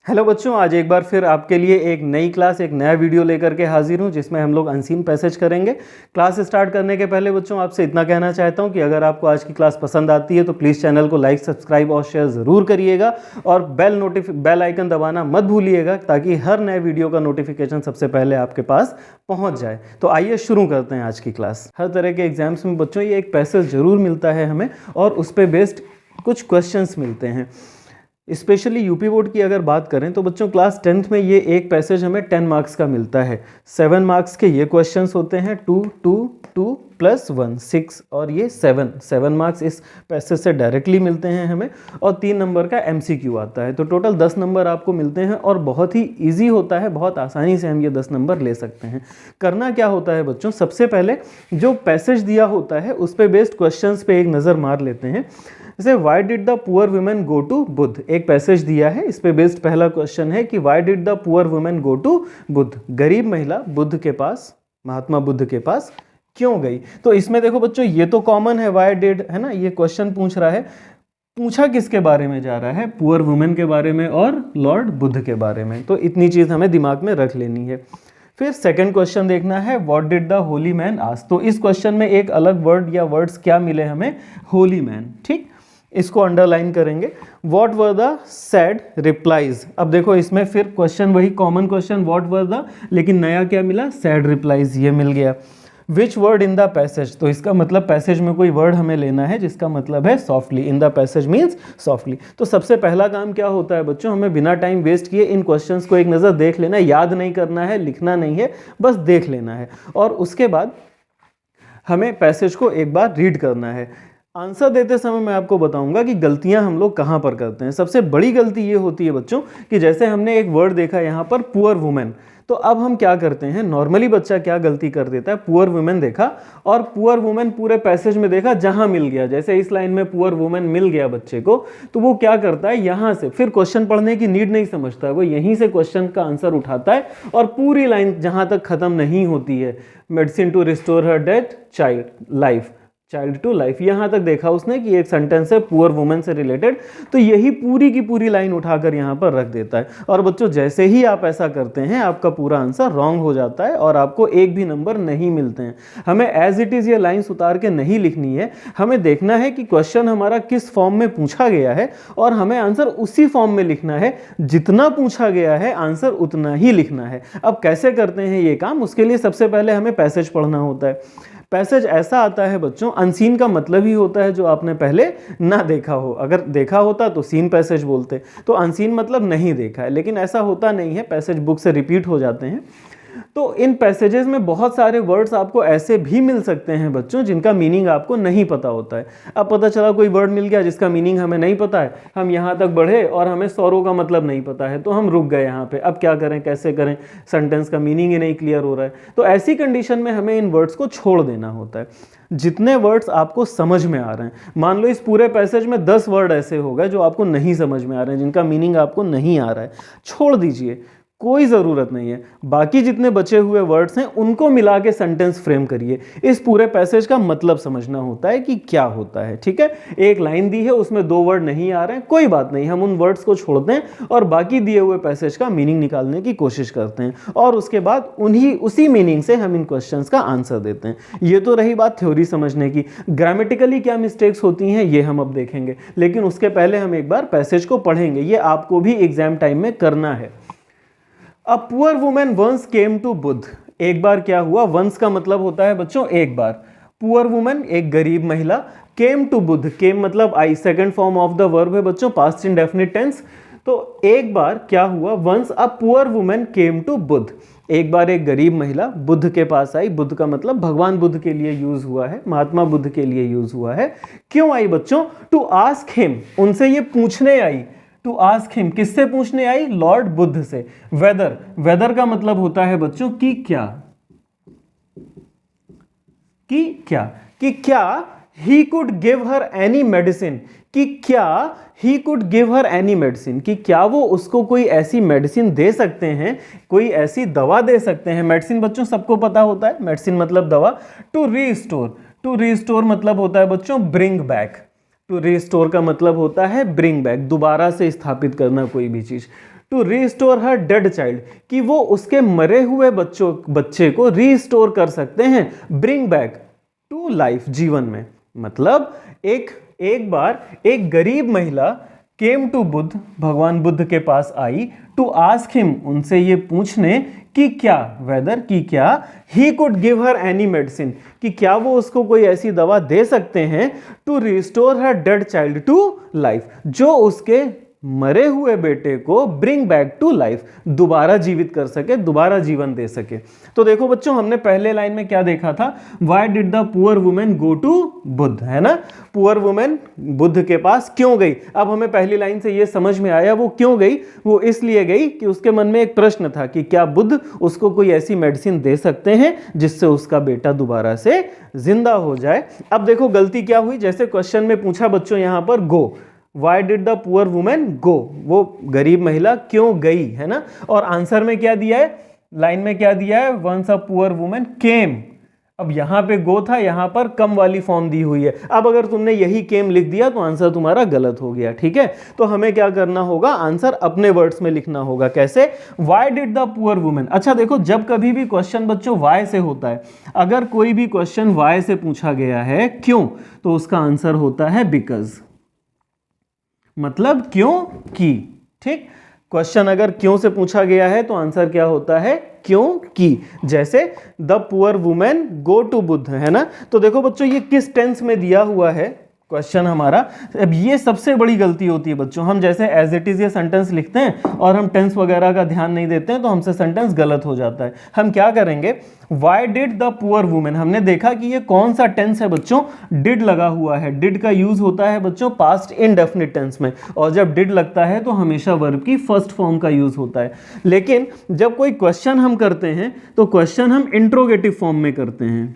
Hello बच्चों, आज एक बार फिर आपके लिए एक नई क्लास, एक नया वीडियो लेकर के हाजिर हूं जिसमें हम लोग अनसीन पैसेज करेंगे। क्लास स्टार्ट करने के पहले बच्चों आपसे इतना कहना चाहता हूं कि अगर आपको आज की क्लास पसंद आती है तो प्लीज़ चैनल को लाइक, सब्सक्राइब और शेयर ज़रूर करिएगा और बेल आइकन दबाना मत भूलिएगा ताकि हर नए वीडियो का नोटिफिकेशन सबसे पहले आपके पास पहुँच जाए। तो आइए शुरू करते हैं आज की क्लास। हर तरह के एग्जाम्स में बच्चों ये एक पैसेज ज़रूर मिलता है हमें और उस पर बेस्ड कुछ क्वेश्चंस मिलते हैं। स्पेशली यूपी बोर्ड की अगर बात करें तो बच्चों क्लास 10th में ये एक पैसेज हमें 10 मार्क्स का मिलता है। 7 मार्क्स के ये क्वेश्चंस होते हैं, 2 2 2 प्लस 1 6 और ये 7 मार्क्स इस पैसेज से डायरेक्टली मिलते हैं हमें और 3 नंबर का MCQ आता है। तो टोटल 10 नंबर आपको मिलते हैं और बहुत ही ईजी होता है, बहुत आसानी से हम ये 10 नंबर ले सकते हैं। करना क्या होता है बच्चों, सबसे पहले जो पैसेज दिया होता है उस पर बेस्ड क्वेश्चंस पे एक नज़र मार लेते हैं। जैसे why did the poor women go to Buddha, एक पैसेज दिया है, इस पे बेस्ड पहला क्वेश्चन है कि why did the poor women go to Buddha, गरीब महिला बुद्ध के पास, महात्मा बुद्ध के पास क्यों गई। तो इसमें देखो बच्चों ये तो कॉमन है, व्हाई डिड है ना, ये क्वेश्चन पूछ रहा है, पूछा किसके बारे में जा रहा है, पुअर वुमेन के बारे में और लॉर्ड बुद्ध के बारे में। तो इतनी चीज हमें दिमाग में रख लेनी है। फिर सेकंड क्वेश्चन देखना है, what did the holy man ask. तो इस क्वेश्चन में एक अलग वर्ड या वर्ड्स क्या मिले हमें, होली मैन, ठीक, इसको अंडरलाइन करेंगे। What were the sad replies. अब देखो इसमें फिर क्वेश्चन वही common question what were the, लेकिन नया क्या मिला, सैड रिप्लाईज, ये मिल गया। विच वर्ड इन द पैसेज, तो इसका मतलब पैसेज में कोई वर्ड हमें लेना है जिसका मतलब है softly, in the passage means softly. तो सबसे पहला काम क्या होता है बच्चों, हमें बिना टाइम वेस्ट किए इन क्वेश्चंस को एक नज़र देख लेना है, याद नहीं करना है, लिखना नहीं है, बस देख लेना है और उसके बाद हमें पैसेज को एक बार रीड करना है। आंसर देते समय मैं आपको बताऊंगा कि गलतियां हम लोग कहां पर करते हैं। सबसे बड़ी गलती ये होती है बच्चों कि जैसे हमने एक वर्ड देखा यहाँ पर पुअर वुमेन, तो अब हम क्या करते हैं, नॉर्मली बच्चा क्या गलती कर देता है, पुअर वुमेन देखा और पुअर वुमेन पूरे पैसेज में देखा जहां मिल गया, जैसे इस लाइन में पुअर वुमेन मिल गया बच्चे को, तो वो क्या करता है, यहां से फिर क्वेश्चन पढ़ने की नीड नहीं समझता है, वो यहीं से क्वेश्चन का आंसर उठाता है और पूरी लाइन जहां तक खत्म नहीं होती है, medicine to restore her dead child to life, यहां तक देखा उसने कि एक सेंटेंस है पुअर वुमेन से रिलेटेड, तो यही पूरी की पूरी लाइन उठाकर यहां पर रख देता है। और बच्चों जैसे ही आप ऐसा करते हैं आपका पूरा आंसर रॉन्ग हो जाता है और आपको एक भी नंबर नहीं मिलते हैं। हमें एज इट इज ये लाइन्स उतार के नहीं लिखनी है, हमें देखना है कि क्वेश्चन हमारा किस फॉर्म में पूछा गया है और हमें आंसर उसी फॉर्म में लिखना है, जितना पूछा गया है आंसर उतना ही लिखना है। अब कैसे करते हैं ये काम, उसके लिए सबसे पहले हमें पैसेज पढ़ना होता है। पैसेज ऐसा आता है बच्चों, अनसीन का मतलब ही होता है जो आपने पहले ना देखा हो, अगर देखा होता तो सीन पैसेज बोलते, तो अनसीन मतलब नहीं देखा है, लेकिन ऐसा होता नहीं है, पैसेज बुक से रिपीट हो जाते हैं। तो इन पैसेजेस में बहुत सारे वर्ड्स आपको ऐसे भी मिल सकते हैं बच्चों जिनका मीनिंग आपको नहीं पता होता है। अब पता चला कोई वर्ड मिल गया जिसका मीनिंग हमें नहीं पता है, हम यहाँ तक बढ़े और हमें सौरों का मतलब नहीं पता है, तो हम रुक गए यहाँ पे, अब क्या करें, कैसे करें, सेंटेंस का मीनिंग ही नहीं क्लियर हो रहा है। तो ऐसी कंडीशन में हमें इन वर्ड्स को छोड़ देना होता है। जितने वर्ड्स आपको समझ में आ रहे हैं, मान लो इस पूरे पैसेज में 10 वर्ड ऐसे हो गए जो आपको नहीं समझ में आ रहे हैं, जिनका मीनिंग आपको नहीं आ रहा है, छोड़ दीजिए, कोई ज़रूरत नहीं है। बाकी जितने बचे हुए वर्ड्स हैं उनको मिला के सेंटेंस फ्रेम करिए। इस पूरे पैसेज का मतलब समझना होता है कि क्या होता है, ठीक है। एक लाइन दी है उसमें 2 वर्ड नहीं आ रहे हैं, कोई बात नहीं, हम उन वर्ड्स को छोड़ते हैं और बाकी दिए हुए पैसेज का मीनिंग निकालने की कोशिश करते हैं और उसके बाद उसी मीनिंग से हम इन क्वेश्चंस का आंसर देते हैं। ये तो रही बात थ्योरी समझने की। ग्रामेटिकली क्या मिस्टेक्स होती हैं ये हम अब देखेंगे, लेकिन उसके पहले हम एक बार पैसेज को पढ़ेंगे, ये आपको भी एग्जाम टाइम में करना है। A poor women once came to Buddha, एक बार क्या हुआ, वंस का मतलब होता है बच्चों एक बार, पुअर वुमेन एक गरीब महिला, केम टू बुद्ध, केम मतलब आई, second form of the verb है बच्चों, पास्ट इंडेफिनिट टेंस। तो एक बार क्या हुआ, once a poor women came to Buddha, एक बार एक गरीब महिला बुद्ध के पास आई। बुद्ध का मतलब भगवान बुद्ध के लिए यूज हुआ है, महात्मा बुद्ध के लिए यूज हुआ है। क्यों आई बच्चों, टू आस्क हिम, उनसे ये पूछने आई, टू आस्क हिम, किससे पूछने आई, लॉर्ड बुद्ध से। वेदर, वेदर का मतलब होता है बच्चों कि क्या, कि क्या he could give her any medicine, कि क्या he could give her any medicine, कि क्या वो उसको कोई ऐसी मेडिसिन दे सकते हैं, कोई ऐसी दवा दे सकते हैं। मेडिसिन बच्चों सबको पता होता है, मेडिसिन मतलब दवा। टू रीस्टोर मतलब होता है बच्चों ब्रिंग बैक, टू रिस्टोर का मतलब होता है ब्रिंग बैक, दोबारा से स्थापित करना कोई भी चीज। To restore her dead child, कि वो उसके मरे हुए बच्चे को रीस्टोर कर सकते हैं, ब्रिंग बैक टू लाइफ, जीवन में। मतलब एक बार एक गरीब महिला केम टू बुद्ध, भगवान बुद्ध के पास आई, टू आस्क हिम, उनसे ये पूछने कि क्या, वेदर की क्या, he could give her any medicine, कि क्या वो उसको कोई ऐसी दवा दे सकते हैं, to restore her dead child to life, जो उसके मरे हुए बेटे को ब्रिंग बैक टू लाइफ, दोबारा जीवित कर सके, दोबारा जीवन दे सके। तो देखो बच्चों, हमने पहले लाइन में क्या देखा था, why did the poor women go to Buddha, है ना, पुअर वुमेन बुद्ध के पास क्यों गई। अब हमें पहली लाइन से ये समझ में आया वो क्यों गई, वो इसलिए गई कि उसके मन में एक प्रश्न था कि क्या बुद्ध उसको कोई ऐसी मेडिसिन दे सकते हैं जिससे उसका बेटा दोबारा से जिंदा हो जाए। अब देखो गलती क्या हुई, जैसे क्वेश्चन में पूछा बच्चों यहां पर go, why did the poor women go, वो गरीब महिला क्यों गई, है ना, और आंसर में क्या दिया है, लाइन में क्या दिया है, वंस अ पुअर वुमेन केम। अब यहां पे गो था, यहां पर कम वाली फॉर्म दी हुई है। अब अगर तुमने यही केम लिख दिया तो आंसर तुम्हारा गलत हो गया, ठीक है। तो हमें क्या करना होगा, आंसर अपने वर्ड्स में लिखना होगा। कैसे, Y did the poor women. अच्छा देखो, जब कभी भी क्वेश्चन बच्चों वाई से होता है, अगर कोई भी क्वेश्चन वाई से पूछा गया है, क्यों, तो उसका आंसर होता है बिकॉज, मतलब क्यों की, ठीक। क्वेश्चन अगर क्यों से पूछा गया है तो आंसर क्या होता है, क्यों की। जैसे the poor women go to Buddha, है ना। तो देखो बच्चों, ये किस टेंस में दिया हुआ है क्वेश्चन हमारा। अब ये सबसे बड़ी गलती होती है बच्चों, हम जैसे एज इट इज ये सेंटेंस लिखते हैं और हम टेंस वगैरह का ध्यान नहीं देते हैं तो हमसे सेंटेंस गलत हो जाता है। हम क्या करेंगे, why did the poor women, हमने देखा कि ये कौन सा टेंस है बच्चों, डिड लगा हुआ है। डिड का यूज होता है बच्चों पास्ट इंडेफिनिट टेंस में, और जब डिड लगता है तो हमेशा वर्ब की फर्स्ट फॉर्म का यूज होता है। लेकिन जब कोई क्वेश्चन हम करते हैं तो क्वेश्चन हम इंट्रोगेटिव फॉर्म में करते हैं,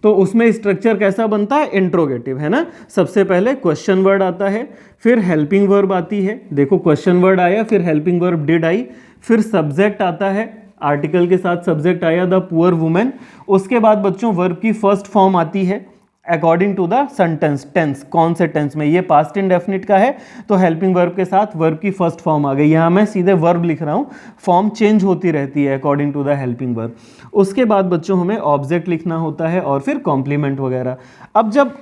तो उसमें स्ट्रक्चर कैसा बनता है, इंट्रोगेटिव, है ना। सबसे पहले क्वेश्चन वर्ड आता है, फिर हेल्पिंग वर्ब आती है, देखो क्वेश्चन वर्ड आया, फिर हेल्पिंग वर्ब डिड आई, फिर सब्जेक्ट आता है, आर्टिकल के साथ सब्जेक्ट आया द पुअर वुमेन। उसके बाद बच्चों वर्ब की फर्स्ट फॉर्म आती है according to the sentence, tense, कौन से टेंस में, ये पास्ट इंडेफिनिट का है तो हेल्पिंग वर्ब के साथ वर्ब की फर्स्ट फॉर्म आ गई। यहाँ मैं सीधे वर्ब लिख रहा हूँ, फॉर्म चेंज होती रहती है according to the helping verb. उसके बाद बच्चों हमें ऑब्जेक्ट लिखना होता है और फिर कॉम्प्लीमेंट वगैरह। अब जब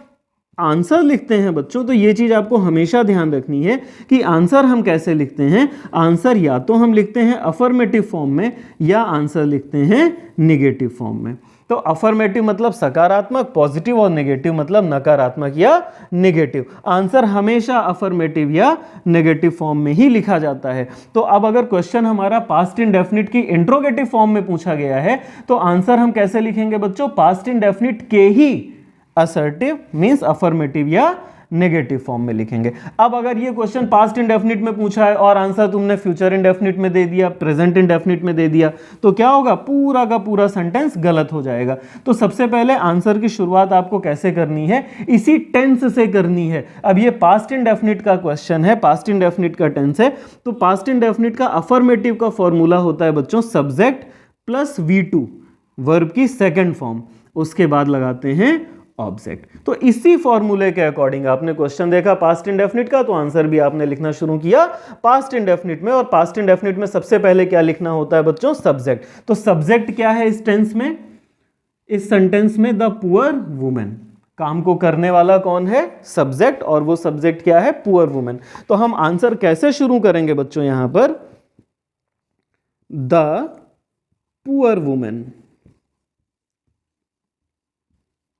आंसर लिखते हैं बच्चों तो ये चीज़ आपको हमेशा ध्यान रखनी है कि आंसर हम कैसे लिखते हैं। आंसर या तो हम लिखते हैं अफर्मेटिव फॉर्म में या आंसर लिखते हैं निगेटिव फॉर्म में। तो अफर्मेटिव मतलब सकारात्मक, पॉजिटिव, और नेगेटिव मतलब नकारात्मक या नेगेटिव। आंसर हमेशा अफर्मेटिव या नेगेटिव फॉर्म में ही लिखा जाता है। तो अब अगर क्वेश्चन हमारा पास्ट इंडेफिनिट की इंट्रोगेटिव फॉर्म में पूछा गया है तो आंसर हम कैसे लिखेंगे बच्चों, पास्ट इंडेफिनिट के ही असर्टिव मींस अफर्मेटिव या नेगेटिव फॉर्म में लिखेंगे। अब अगर ये क्वेश्चन पास्ट इंडेफिनिट में पूछा है और आंसर तुमने फ्यूचर इंडेफिनिट में दे दिया, प्रेजेंट इंडेफिनिट में दे दिया, तो क्या होगा, पूरा का पूरा सेंटेंस गलत हो जाएगा। तो सबसे पहले आंसर की शुरुआत आपको कैसे करनी है, इसी टेंस से करनी है। अब ये पास्ट इंडेफिनिट का क्वेश्चन है, पास्ट इंडेफिनिट का टेंस है, तो पास्ट इंडेफिनिट का अफर्मेटिव का फॉर्मूला होता है बच्चों सब्जेक्ट प्लस V2, वर्ब की सेकेंड फॉर्म, उसके बाद लगाते हैं ऑब्जेक्ट। तो इसी फॉर्मूले के अकॉर्डिंग आपने क्वेश्चन देखा पास्ट इंडेफिनिट का, तो आंसर भी आपने लिखना शुरू किया पास्ट इंडेफिनिट में। और पास्ट इंडेफिनिट में सबसे पहले क्या लिखना होता है बच्चों, सब्जेक्ट। तो सब्जेक्ट क्या है इस टेंस में, इस सेंटेंस में, द पुअर वुमेन। काम को करने वाला कौन है, सब्जेक्ट, और वो सब्जेक्ट क्या है, पुअर वुमेन। तो हम आंसर कैसे शुरू करेंगे बच्चों, यहां पर द पुअर वुमेन,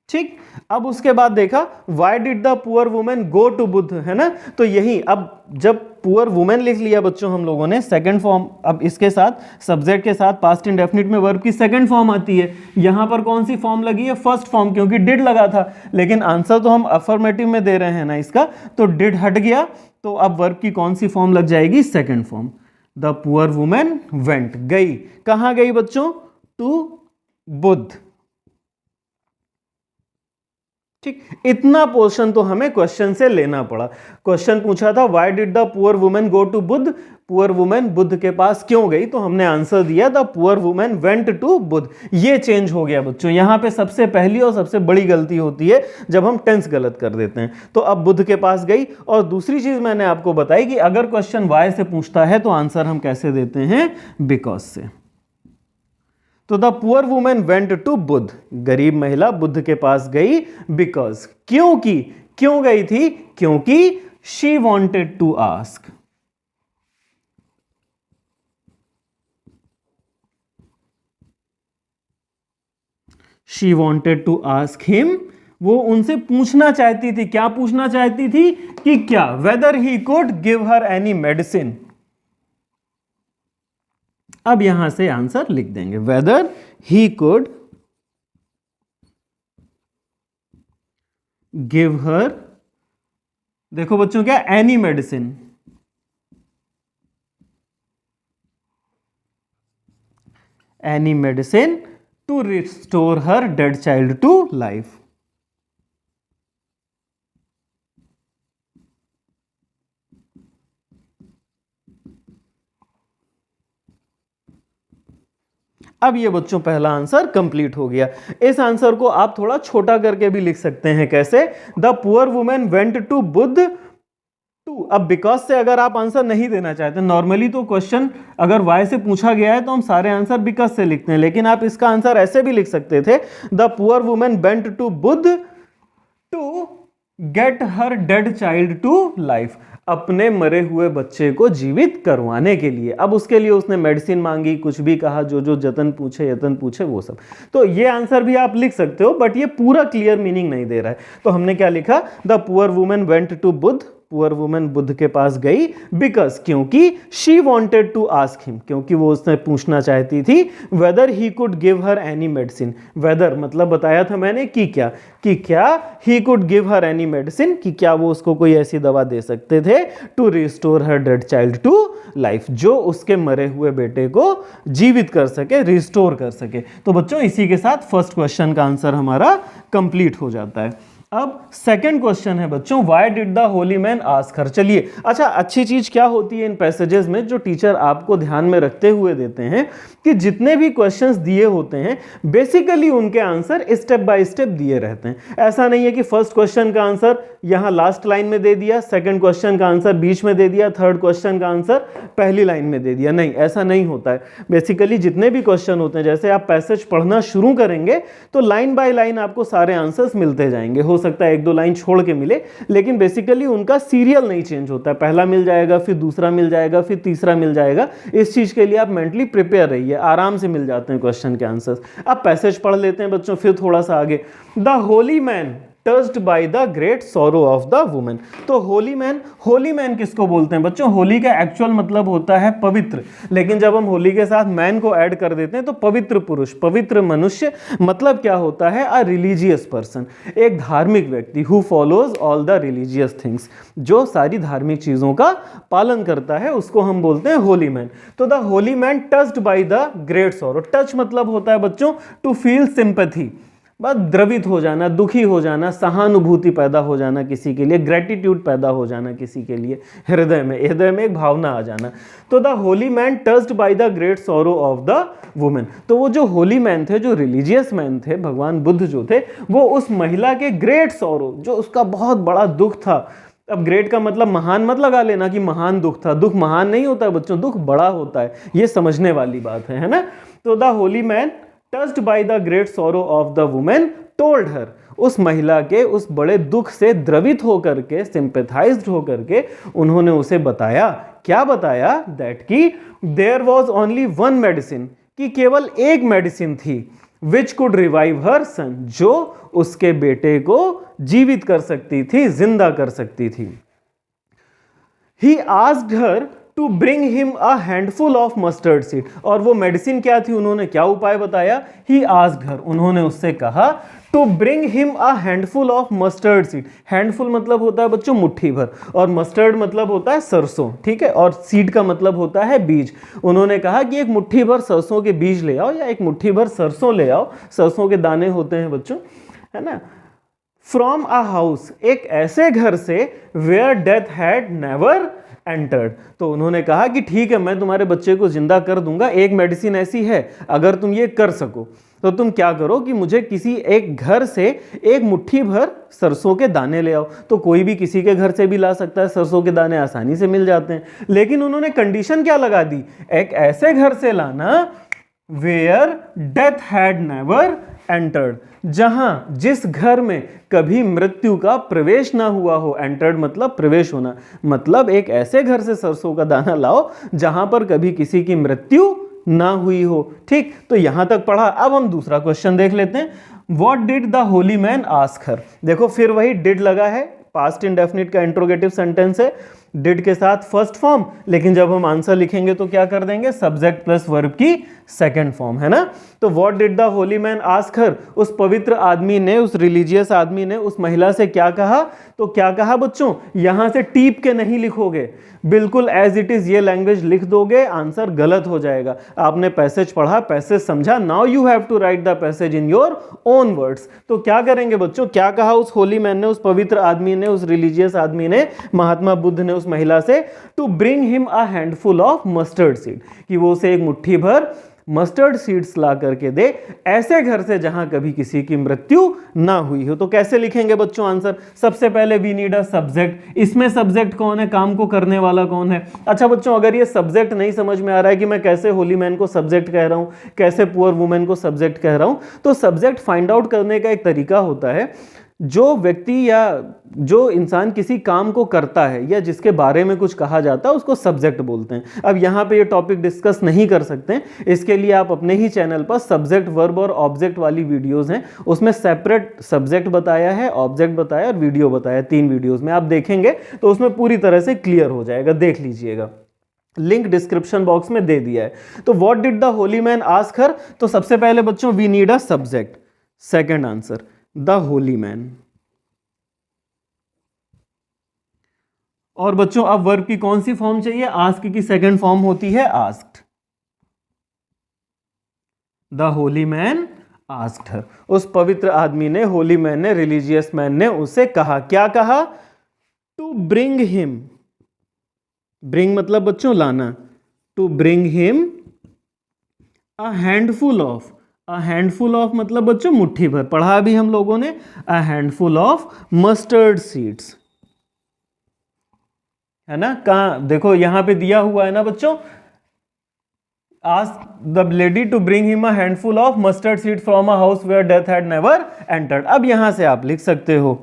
ठीक। अब उसके बाद देखा why did the poor women go to Buddha, है ना। तो यही, अब जब पुअर वुमेन लिख लिया बच्चों हम लोगों ने सेकंड फॉर्म, अब इसके साथ सब्जेक्ट के साथ पास्ट इंडेफिनिट में वर्ब की सेकंड फॉर्म आती है। यहां पर कौन सी फॉर्म लगी है, फर्स्ट फॉर्म, क्योंकि डिड लगा था, लेकिन आंसर तो हम अफर्मेटिव में दे रहे हैं ना इसका, तो डिड हट गया, तो अब वर्ब की कौन सी फॉर्म लग जाएगी, second form. The poor women went, गई, कहां गई बच्चों, टू बुद्ध, ठीक। इतना पोर्शन तो हमें क्वेश्चन से लेना पड़ा। क्वेश्चन पूछा था why did the poor women go to Buddha, poor women Buddha के पास क्यों गई, तो हमने आंसर दिया the poor women went to Buddha. ये चेंज हो गया बच्चों, यहां पे सबसे पहली और सबसे बड़ी गलती होती है जब हम टेंस गलत कर देते हैं। तो अब बुद्ध के पास गई। और दूसरी चीज मैंने आपको बताई कि अगर क्वेश्चन वाई से पूछता है तो आंसर हम कैसे देते हैं, बिकॉज से। तो the poor women went to Buddha, गरीब महिला बुद्ध के पास गई, बिकॉज, क्योंकि, क्यों गई थी, क्योंकि she wanted to ask, she wanted to ask him, वो उनसे पूछना चाहती थी, क्या पूछना चाहती थी कि क्या, whether he could give her any medicine. अब यहां से आंसर लिख देंगे, whether he could give her, देखो बच्चों क्या, any medicine, any medicine to restore her dead child to life. अब ये बच्चों पहला आंसर कंप्लीट हो गया। इस आंसर को आप थोड़ा छोटा करके भी लिख सकते हैं, कैसे, the poor women went to Buddha to. अब बिकॉज से अगर आप आंसर नहीं देना चाहते, नॉर्मली तो क्वेश्चन अगर वाई से पूछा गया है तो हम सारे आंसर बिकॉज से लिखते हैं, लेकिन आप इसका आंसर ऐसे भी लिख सकते थे, the poor women went to Buddha to get her dead child to life, अपने मरे हुए बच्चे को जीवित करवाने के लिए। अब उसके लिए उसने मेडिसिन मांगी, कुछ भी कहा, जो जो जतन पूछे, यतन पूछे, वो सब। तो ये आंसर भी आप लिख सकते हो, बट ये पूरा क्लियर मीनिंग नहीं दे रहा है। तो हमने क्या लिखा, the poor women went to Buddha, poor women Buddha के पास गई, बिकॉज, क्योंकि she wanted to ask him, क्योंकि वो उसने पूछना चाहती थी, whether he could give her any medicine, whether मतलब बताया था मैंने कि क्या, कि क्या he could give her any medicine, कि क्या वो उसको कोई ऐसी दवा दे सकते थे, to restore her dead child to life, जो उसके मरे हुए बेटे को जीवित कर सके, रिस्टोर कर सके। तो बच्चों इसी के साथ फर्स्ट क्वेश्चन का आंसर हमारा कंप्लीट हो जाता है। अब सेकंड क्वेश्चन है बच्चों, why did the holy man ask हर। चलिए, अच्छा, अच्छी चीज क्या होती है इन पैसेजेस में, जो टीचर आपको ध्यान में रखते हुए देते हैं, कि जितने भी क्वेश्चंस दिए होते हैं बेसिकली उनके आंसर स्टेप बाय स्टेप दिए रहते हैं। ऐसा नहीं है कि फर्स्ट क्वेश्चन का आंसर यहां लास्ट लाइन में दे दिया, सेकंड क्वेश्चन का आंसर बीच में दे दिया, थर्ड क्वेश्चन का आंसर पहली लाइन में दे दिया। नहीं, ऐसा नहीं होता है। बेसिकली जितने भी क्वेश्चन होते हैं, जैसे आप पैसेज पढ़ना शुरू करेंगे तो लाइन बाय लाइन आपको सारे आंसर्स मिलते जाएंगे। हो सकता है एक दो लाइन छोड़ के मिले, लेकिन बेसिकली उनका सीरियल नहीं चेंज होता है। पहला मिल जाएगा, फिर दूसरा मिल जाएगा, फिर तीसरा मिल जाएगा। इस चीज के लिए आप मेंटली प्रिपेयर रहिए, आराम से मिल जाते हैं क्वेश्चन के आंसर्स। अब पैसेज पढ़ लेते हैं बच्चों, फिर थोड़ा सा आगे। The holy man touched by the great sorrow of the women. तो होली मैन किसको बोलते हैं बच्चों? होली का एक्चुअल मतलब होता है पवित्र, लेकिन जब हम होली के साथ मैन को ऐड कर देते हैं तो पवित्र पुरुष, पवित्र मनुष्य मतलब क्या होता है? अ रिलीजियस पर्सन, एक धार्मिक व्यक्ति, who follows all the religious things, जो सारी धार्मिक चीजों का पालन करता है, उसको हम बोलते हैं होली मैन। तो the holy man touched by the great sorrow. Touch मतलब होता है बच्चों टू फील सिंपैथी, बस द्रवित हो जाना, दुखी हो जाना, सहानुभूति पैदा हो जाना किसी के लिए, ग्रेटिट्यूड पैदा हो जाना किसी के लिए, हृदय में एक भावना आ जाना। तो the holy man touched by the great sorrow of the women. तो वो जो होली मैन थे, जो रिलीजियस मैन थे, भगवान बुद्ध जो थे, वो उस महिला के ग्रेट सॉरो, जो उसका बहुत बड़ा दुख था। अब ग्रेट का मतलब महान मत लगा लेना कि महान दुख था, दुख महान नहीं होता है बच्चों, दुख बड़ा होता है, ये समझने वाली बात है ना। तो the holy man touched by the great sorrow of the women told her, उस महिला के उस बड़े दुख से द्रवित होकर के, सिंपैथाइज्ड होकर के उन्होंने उसे बताया, क्या बताया? दैट कि there was only one medicine, कि केवल एक मेडिसिन थी, विच कुड रिवाइव हर सन, जो उसके बेटे को जीवित कर सकती थी, जिंदा कर सकती थी। He asked her to bring him a handful of mustard seed. और वो मेडिसिन क्या थी? उन्होंने क्या उपाय बताया? ही आस्क्ड हर, उन्होंने उससे कहा, to bring him a handful of mustard seed. Handful मतलब होता है बच्चों मुट्ठी भर, और मस्टर्ड मतलब होता है सरसों, ठीक है, और सीड का मतलब होता है बीज। उन्होंने कहा कि एक मुट्ठी भर सरसों के बीज ले आओ, या एक मुट्ठी भर सरसों ले आओ, सरसों के दाने होते हैं बच्चों, है ना। फ्रॉम अ हाउस, एक ऐसे घर से, where death had never entered. तो उन्होंने कहा कि ठीक है, मैं तुम्हारे बच्चे को जिंदा कर दूंगा, एक मेडिसिन ऐसी है, अगर तुम ये कर सको तो तुम क्या करो कि मुझे किसी एक घर से एक मुट्ठी भर सरसों के दाने ले आओ। तो कोई भी किसी के घर से भी ला सकता है, सरसों के दाने आसानी से मिल जाते हैं। लेकिन उन्होंने कंडीशन क्या लगा दी, एक ऐसे घर से लाना where death had never entered, जहां जिस घर में कभी मृत्यु का प्रवेश ना हुआ हो। एंटर्ड मतलब प्रवेश होना, मतलब एक ऐसे घर से सरसों का दाना लाओ जहां पर कभी किसी की मृत्यु ना हुई हो। ठीक, तो यहां तक पढ़ा। अब हम दूसरा क्वेश्चन देख लेते हैं। What did the holy man ask हर। देखो फिर वही डिड लगा है, पास्ट इंडेफिनिट का इंट्रोगेटिव सेंटेंस है, डिड के साथ फर्स्ट फॉर्म, लेकिन जब हम आंसर लिखेंगे तो क्या कर देंगे, सब्जेक्ट प्लस वर्ब की सेकंड फॉर्म, है ना। तो what did the holy man ask हर, उस पवित्र आदमी ने, उस रिलीजियस आदमी ने उस महिला से क्या कहा। तो क्या कहा बच्चों, यहां से टीप के नहीं लिखोगे, बिल्कुल एज इट इज ये लैंग्वेज लिख दोगे, आंसर गलत हो जाएगा। आपने पैसेज पढ़ा, पैसेज समझा, now you have to write the passage in your own words. तो क्या करेंगे बच्चों, क्या कहा उस होली मैन ने, उस पवित्र आदमी ने, उस रिलीजियस आदमी ने, महात्मा बुद्ध ने उस महिला से, to bring him a handful of mustard seed, कि वो उसे एक मुट्ठी भर मस्टर्ड सीड्स ला करके दे, ऐसे घर से जहां कभी किसी की मृत्यु ना हुई हो। तो कैसे लिखेंगे बच्चों आंसर, सबसे पहले वी नीड अ सब्जेक्ट। इसमें सब्जेक्ट कौन है, काम को करने वाला कौन है। अच्छा बच्चों, अगर ये सब्जेक्ट नहीं समझ में आ रहा है कि मैं कैसे होली मैन को सब्जेक्ट कह रहा हूं, कैसे पुअर वुमेन को सब्जेक्ट कह रहा हूं, तो सब्जेक्ट फाइंड आउट करने का एक तरीका होता है। जो व्यक्ति या जो इंसान किसी काम को करता है या जिसके बारे में कुछ कहा जाता है उसको सब्जेक्ट बोलते हैं। अब यहाँ पे ये टॉपिक डिस्कस नहीं कर सकते, इसके लिए आप अपने ही चैनल पर सब्जेक्ट, वर्ब और ऑब्जेक्ट वाली वीडियोस हैं, उसमें सेपरेट सब्जेक्ट बताया है, ऑब्जेक्ट बताया और वीडियो बताया, 3 वीडियोस में आप देखेंगे तो उसमें पूरी तरह से क्लियर हो जाएगा, देख लीजिएगा, लिंक डिस्क्रिप्शन बॉक्स में दे दिया है। तो what did the holy man ask her, तो सबसे पहले बच्चों we need a subject, second answer the holy man. और बच्चों अब वर्ब की कौन सी फॉर्म चाहिए, आस्क की सेकंड फॉर्म होती है asked. The holy man asked her, उस पवित्र आदमी ने, होली मैन ने, रिलीजियस मैन ने उसे कहा, क्या कहा, टू ब्रिंग हिम, ब्रिंग मतलब बच्चों लाना, to bring him a handful of, a handful of मतलब बच्चों मुट्ठी भर, पढ़ा भी हम लोगों ने, a handful of mustard seeds, है ना। कहां देखो, यहां पे दिया हुआ है ना बच्चों, ask the lady to bring him a handful of mustard seed from a house where death had never entered। अब यहां से आप लिख सकते हो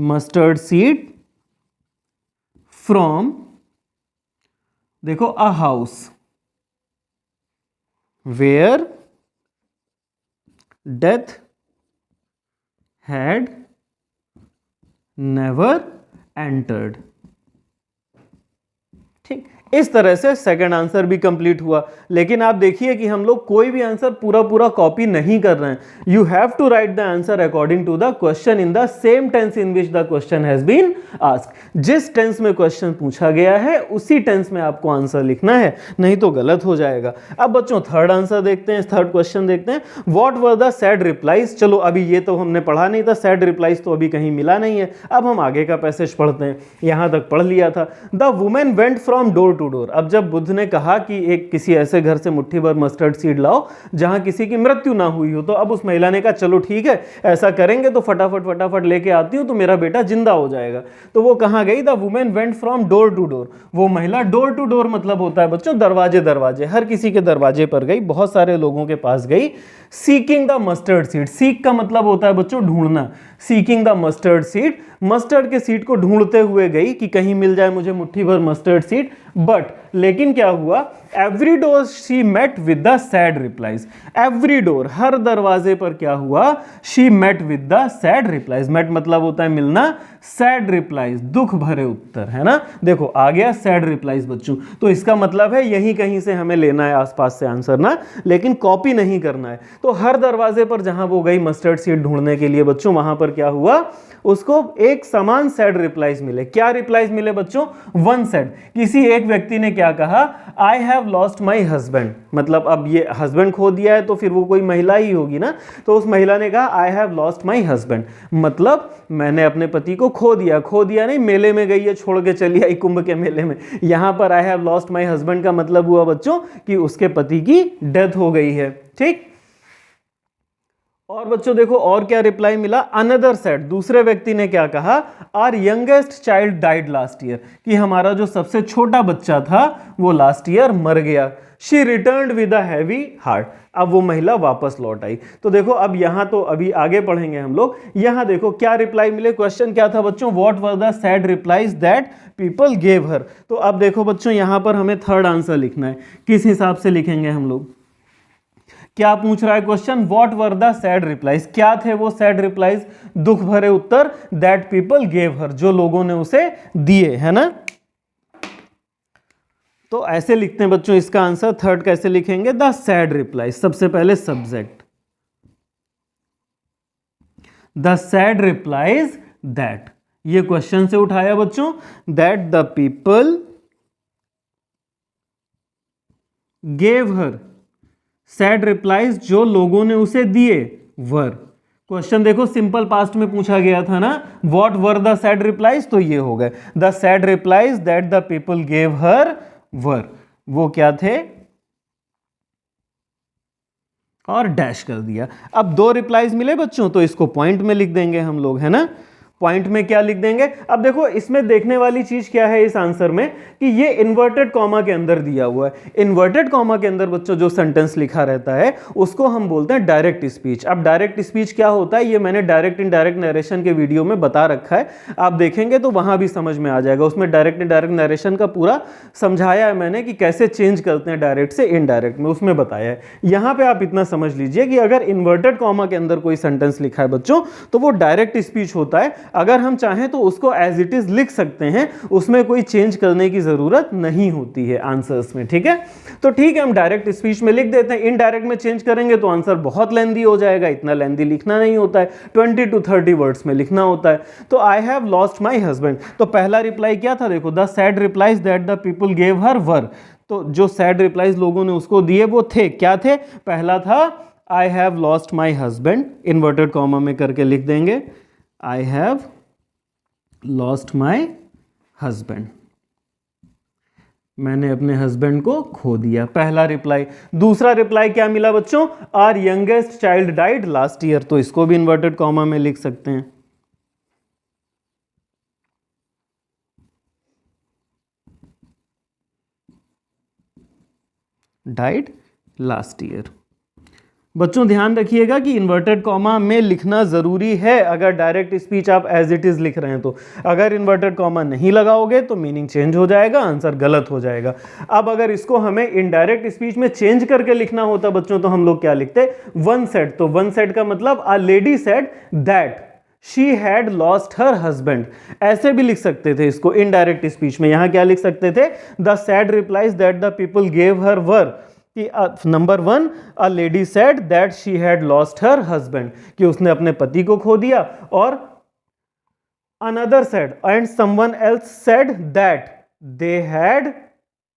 mustard seed from, देखो, a house where death had never entered। ठीक, इस तरह से सेकंड आंसर भी कंप्लीट हुआ। लेकिन आप देखिए कि हम लोग कोई भी आंसर पूरा पूरा कॉपी नहीं कर रहे हैं। You have to write the answer according to the question in the same tense in which the question has been asked. जिस टेंस में क्वेश्चन पूछा गया है उसी टेंस में आपको आंसर लिखना है, नहीं तो गलत हो जाएगा। अब बच्चों थर्ड आंसर देखते हैं, थर्ड क्वेश्चन देखते हैं। What were the sad replies. चलो अभी ये तो हमने पढ़ा नहीं था, सैड रिप्लाईज तो अभी कहीं मिला नहीं है। अब हम आगे का पैसेज पढ़ते हैं, यहां तक पढ़ लिया था। The women went from door to door. अब जब बुद्ध ने कहा कि एक किसी ऐसे घर से मुट्ठी भर मस्टर्ड सीड लाओ जहां किसी की मृत्यु ना हुई हो, तो अब उस महिला ने कहा चलो ठीक है, ऐसा करेंगे तो फटाफट लेके आती हूं तो मेरा बेटा जिंदा हो जाएगा। तो वो कहां गई, the women went from door to door. वो महिला, डोर टू डोर मतलब होता है बच्चों दरवाजे दरवाजे, हर किसी के दरवाजे पर गई, बहुत सारे लोगों के पास गई। Seeking the mustard seed, seek का मतलब होता है बच्चों ढूंढना, seeking the mustard seed, mustard के सीड को ढूंढते हुए गई कि कहीं मिल जाए मुझे मुट्ठी भर मस्टर्ड सीड। बट लेकिन क्या हुआ, every door she met with the sad replies. Every door, हर दरवाजे पर क्या हुआ, she met with the sad replies. Met मतलब होता है मिलना, सैड रिप्लाईज दुख भरे उत्तर, है ना। देखो आ गया सैड रिप्लाईज बच्चों, तो इसका मतलब है यहीं कहीं से हमें लेना है आसपास से आंसर ना, लेकिन कॉपी नहीं करना है। तो हर दरवाजे पर जहां वो गई मस्टर्ड सीड ढूंढने के लिए बच्चों, वहां पर क्या हुआ, उसको एक समान सैड रिप्लाईज मिले। क्या रिप्लाईज मिले बच्चों, वन सैड, किसी एक व्यक्ति ने क्या कहा, आई हैव लॉस्ट माई हस्बैंड, मतलब अब ये हस्बैंड खो दिया है तो फिर वो कोई महिला ही होगी ना, तो उस महिला ने कहा आई हैव लॉस्ट माई हस्बैंड, मतलब मैंने अपने पति को खो दिया। खो दिया नहीं, मेले में गई है, छोड़ के चली आई कुंभ के मेले में। यहां पर आई हैव लॉस्ट माई हस्बैंड का मतलब हुआ बच्चों कि उसके पति की डेथ हो गई है। ठीक, और बच्चों देखो और क्या रिप्लाई मिला, अनदर सेड, दूसरे व्यक्ति ने क्या कहा, are youngest child died last year, कि हमारा जो सबसे छोटा बच्चा था वो लास्ट ईयर मर गया। She returned with a heavy heart, अब वो महिला वापस लौट आई। तो देखो अब यहां तो अभी आगे पढ़ेंगे हम लोग, यहां देखो क्या रिप्लाई मिले। क्वेश्चन क्या था बच्चों, what were the sad replies that people gave हर। तो अब देखो बच्चों यहां पर हमें थर्ड आंसर लिखना है, किस हिसाब से लिखेंगे हम लोग, क्या पूछ रहा है question, what were the sad replies, क्या थे वो सैड रिप्लाईज, दुख भरे उत्तर, दैट पीपल गेव हर, जो लोगों ने उसे दिए, है ना। तो ऐसे लिखते हैं बच्चों इसका आंसर, थर्ड कैसे लिखेंगे, द सैड रिप्लाईज, सबसे पहले subject, the sad replies that, ये क्वेश्चन से उठाया बच्चों, that the people gave her, sad replies जो लोगों ने उसे दिए, वर, क्वेश्चन देखो सिंपल पास्ट में पूछा गया था ना, what were the sad replies, तो ये हो गए the sad replies that the people gave her were, वो क्या थे, और डैश कर दिया। अब दो रिप्लाईज मिले बच्चों, तो इसको पॉइंट में लिख देंगे हम लोग, है ना। पॉइंट में क्या लिख देंगे, अब देखो इसमें देखने वाली चीज क्या है इस आंसर में, कि ये इन्वर्टेड कॉमा के अंदर दिया हुआ है। इन्वर्टेड कॉमा के अंदर बच्चों जो सेंटेंस लिखा रहता है उसको हम बोलते हैं डायरेक्ट स्पीच। अब डायरेक्ट स्पीच क्या होता है, ये मैंने डायरेक्ट इनडायरेक्ट नरेशन के वीडियो में बता रखा है, आप देखेंगे तो वहां भी समझ में आ जाएगा। उसमें डायरेक्ट इनडायरेक्ट नरेशन का पूरा समझाया है मैंने कि कैसे चेंज करते हैं डायरेक्ट से इनडायरेक्ट में, उसमें बताया है। यहां पर आप इतना समझ लीजिए कि अगर इन्वर्टेड कॉमा के अंदर कोई सेंटेंस लिखा है बच्चों तो वो डायरेक्ट स्पीच होता है। अगर हम चाहें तो उसको एज इट इज लिख सकते हैं, उसमें कोई चेंज करने की जरूरत नहीं होती है आंसर्स में। ठीक है, तो ठीक है हम डायरेक्ट स्पीच में लिख देते हैं, इनडायरेक्ट में चेंज करेंगे तो आंसर बहुत लेंदी हो जाएगा, इतना लेंदी लिखना नहीं होता है, 20 to 30 वर्ड्स में लिखना होता है। तो I have lost my husband, तो पहला रिप्लाई क्या था देखो, the sad replies that the people gave her were, तो जो सैड रिप्लाईज लोगों ने उसको दिए वो थे, क्या थे, पहला था आई have lost my husband, inverted comma में करके लिख देंगे आई हैव लॉस्ट माई हस्बैंड, मैंने अपने हस्बैंड को खो दिया, पहला रिप्लाई। दूसरा रिप्लाई क्या मिला बच्चों, are youngest child died last year, तो इसको भी इन्वर्टेड कॉमा में लिख सकते हैं, डाइड लास्ट ईयर। बच्चों ध्यान रखिएगा कि इन्वर्टेड कॉमा में लिखना जरूरी है अगर डायरेक्ट स्पीच आप एज इट इज लिख रहे हैं तो। अगर इन्वर्टेड कॉमा नहीं लगाओगे तो मीनिंग चेंज हो जाएगा, आंसर गलत हो जाएगा। अब अगर इसको हमें इनडायरेक्ट स्पीच में चेंज करके लिखना होता बच्चों तो हम लोग क्या लिखते, वन सेड, तो वन सेड का मतलब अ lady said that she had lost her husband, ऐसे भी लिख सकते थे इसको इनडायरेक्ट स्पीच में। यहां क्या लिख सकते थे, the sad replies that the people gave her were, number 1 a lady said that she had lost her husband, कि उसने अपने पति को खो दिया, और another said and someone else said that they had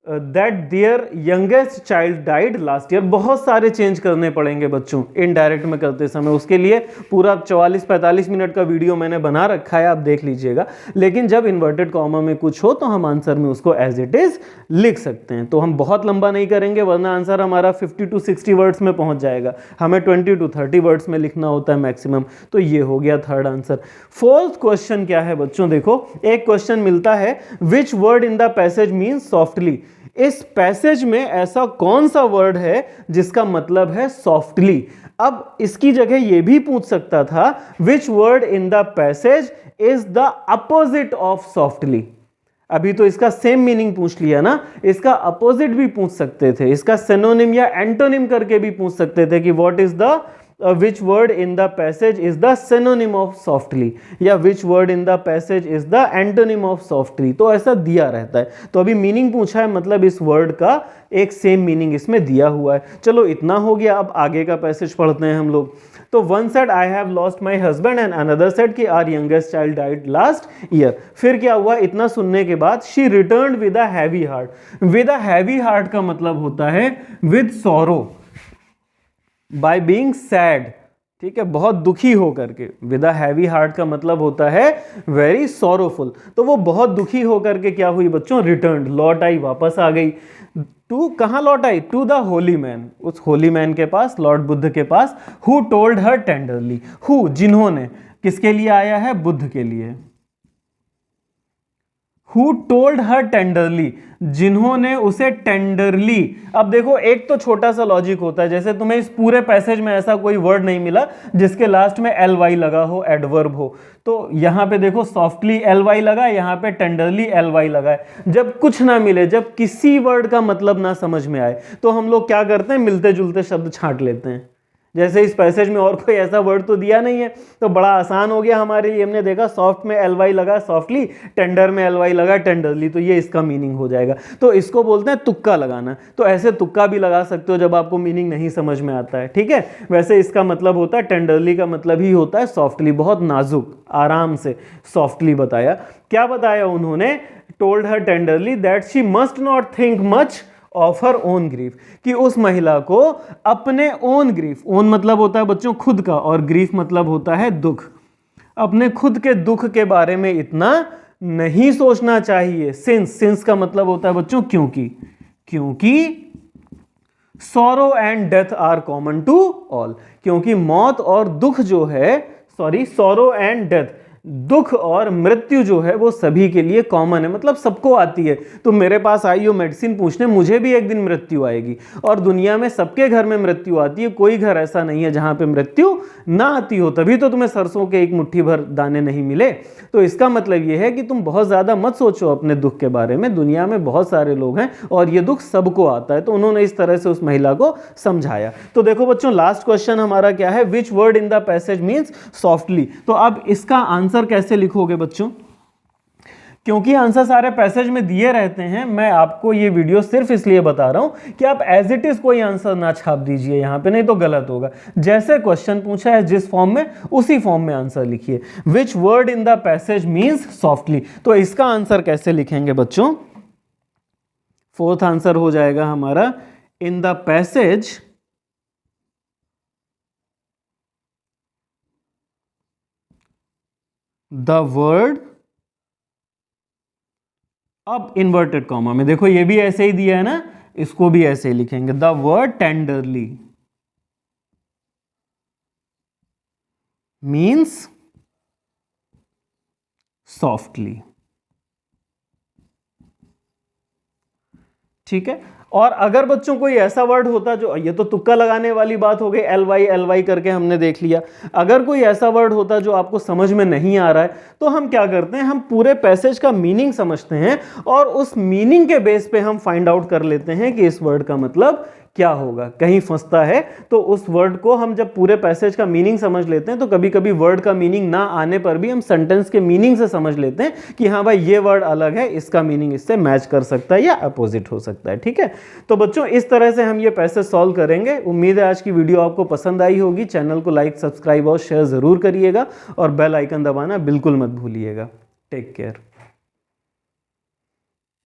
that their youngest child died last year. बहुत सारे चेंज करने पड़ेंगे बच्चों इनडायरेक्ट में करते समय, उसके लिए पूरा 44-45 मिनट का वीडियो मैंने बना रखा है, आप देख लीजिएगा। लेकिन जब इन्वर्टेड कॉमा में कुछ हो तो हम आंसर में उसको एज इट इज लिख सकते हैं। तो हम बहुत लंबा नहीं करेंगे वरना आंसर हमारा 50 to 60 वर्ड्स में पहुंच जाएगा, हमें 20 to 30 वर्ड्स में लिखना होता है मैक्सिमम। तो ये हो गया थर्ड आंसर। फोर्थ क्वेश्चन क्या है बच्चों, देखो एक क्वेश्चन मिलता है, विच word in the passage means softly. इस पैसेज में ऐसा कौन सा वर्ड है जिसका मतलब है सॉफ्टली। अब इसकी जगह यह भी पूछ सकता था, विच word in the passage is the opposite of softly. अभी तो इसका सेम मीनिंग पूछ लिया ना, इसका अपोजिट भी पूछ सकते थे, इसका सिनोनिम या एंटोनिम करके भी पूछ सकते थे कि what is the which word in the passage is the synonym of softly, या which word in the passage is the antonym of softly. तो ऐसा दिया रहता है। तो अभी मीनिंग पूछा है, मतलब इस वर्ड का एक सेम मीनिंग इसमें दिया हुआ है। चलो इतना हो गया, अब आगे का पैसेज पढ़ते हैं हम लोग। तो one said I have lost my husband and another said कि our youngest child died last year. फिर क्या हुआ, इतना सुनने के बाद she return with a heavy heart. With a heavy heart का मतलब होता है with sorrow, by being sad, ठीक है, बहुत दुखी होकर के। विद अ हैवी हार्ट का मतलब होता है वेरी सॉरोफुल। तो वो बहुत दुखी होकर के क्या हुई बच्चों, रिटर्न, लौट आई, वापस आ गई। टू, कहां लौट आई, टू द होली मैन, उस होली मैन के पास, लॉर्ड बुद्ध के पास। Who told her tenderly, who, जिन्होंने, किसके लिए आया है, बुद्ध के लिए। Who told her tenderly, जिन्होंने उसे टेंडरली। अब देखो एक तो छोटा सा लॉजिक होता है, जैसे तुम्हें इस पूरे पैसेज में ऐसा कोई वर्ड नहीं मिला जिसके लास्ट में एल वाई लगा हो, एडवर्ब हो। तो यहां पे देखो सॉफ्टली एल वाई लगा, यहां पे टेंडरली एल वाई लगा है। जब कुछ ना मिले, जब किसी वर्ड का मतलब ना समझ में आए, तो हम लोग क्या करते हैं, मिलते जुलते शब्द छांट लेते हैं। जैसे इस पैसेज में और कोई ऐसा वर्ड तो दिया नहीं है, तो बड़ा आसान हो गया हमारे लिए। हमने देखा सॉफ्ट में एल वाई लगा सॉफ्टली, टेंडर में एल वाई लगा टेंडरली, तो ये इसका मीनिंग हो जाएगा। तो इसको बोलते हैं तुक्का लगाना। तो ऐसे तुक्का भी लगा सकते हो जब आपको मीनिंग नहीं समझ में आता है, ठीक है। वैसे इसका मतलब होता है, टेंडरली का मतलब ही होता है सॉफ्टली, बहुत नाजुक, आराम से, सॉफ्टली बताया। क्या बताया उन्होंने, told her tenderly that she must not think much of her own grief, कि उस महिला को अपने ओन ग्रीफ, ओन मतलब होता है बच्चों खुद का, और ग्रीफ मतलब होता है दुख, अपने खुद के दुख के बारे में इतना नहीं सोचना चाहिए। सिंस का मतलब होता है बच्चों क्योंकि sorrow and death are common to all, क्योंकि मौत और दुख जो है, सॉरो एंड डेथ, दुख और मृत्यु जो है वो सभी के लिए कॉमन है, मतलब सबको आती है। तो मेरे पास आई हो मेडिसिन पूछने, मुझे भी एक दिन मृत्यु आएगी, और दुनिया में सबके घर में मृत्यु आती है। कोई घर ऐसा नहीं है जहां पे मृत्यु ना आती हो, तभी तो तुम्हें सरसों के एक मुट्ठी भर दाने नहीं मिले। तो इसका मतलब यह है कि तुम बहुत ज्यादा मत सोचो अपने दुख के बारे में, दुनिया में बहुत सारे लोग हैं और ये दुख सबको आता है। तो उन्होंने इस तरह से उस महिला को समझाया। तो देखो बच्चों, लास्ट क्वेश्चन हमारा क्या है, विच word in the passage means softly. तो अब इसका आंसर कैसे लिखोगे बच्चों, क्योंकि आंसर सारे पैसेज में दिए रहते हैं, मैं आपको ये वीडियो सिर्फ इसलिए बता रहा हूं कि आप एज इट इज कोई आंसर ना छाप दीजिए यहां पे, नहीं तो गलत होगा। जैसे क्वेश्चन पूछा है जिस फॉर्म में, उसी फॉर्म में आंसर लिखिए। विच word in the passage means softly, तो इसका आंसर कैसे लिखेंगे बच्चों, फोर्थ आंसर हो जाएगा हमारा, इन द पैसेज द वर्ड, अब इन्वर्टेड कॉमा में देखो, ये भी ऐसे ही दिया है ना, इसको भी ऐसे ही लिखेंगे, the word tenderly means softly, ठीक है। और अगर बच्चों कोई ऐसा वर्ड होता जो, ये तो तुक्का लगाने वाली बात हो गई, एल वाई करके हमने देख लिया। अगर कोई ऐसा वर्ड होता जो आपको समझ में नहीं आ रहा है, तो हम क्या करते हैं, हम पूरे पैसेज का मीनिंग समझते हैं और उस मीनिंग के बेस पे हम फाइंड आउट कर लेते हैं कि इस वर्ड का मतलब क्या होगा। कहीं फंसता है तो उस वर्ड को हम जब पूरे पैसेज का मीनिंग समझ लेते हैं, तो कभी कभी वर्ड का मीनिंग ना आने पर भी हम सेंटेंस के मीनिंग से समझ लेते हैं कि हाँ भाई ये वर्ड अलग है, इसका मीनिंग इससे मैच कर सकता है या अपोजिट हो सकता है, ठीक है। तो बच्चों इस तरह से हम ये पैसेज सॉल्व करेंगे। उम्मीद है आज की वीडियो आपको पसंद आई होगी। चैनल को लाइक, सब्सक्राइब और शेयर जरूर करिएगा और बेल आइकन दबाना बिल्कुल मत भूलिएगा। Take care.